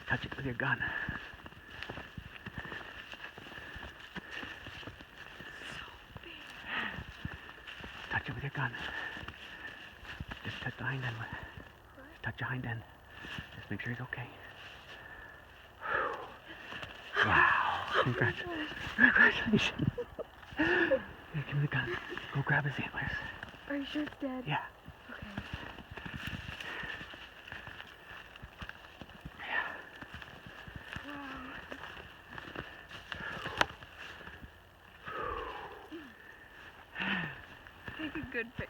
Touch it with your gun. Touch it with your gun. Just touch the hind end. Touch the hind end. Just make sure he's okay. Wow. Congratulations. Here, give me the gun. Go grab his antlers. Are you sure it's dead? Yeah. Okay. Wow. Take a good picture.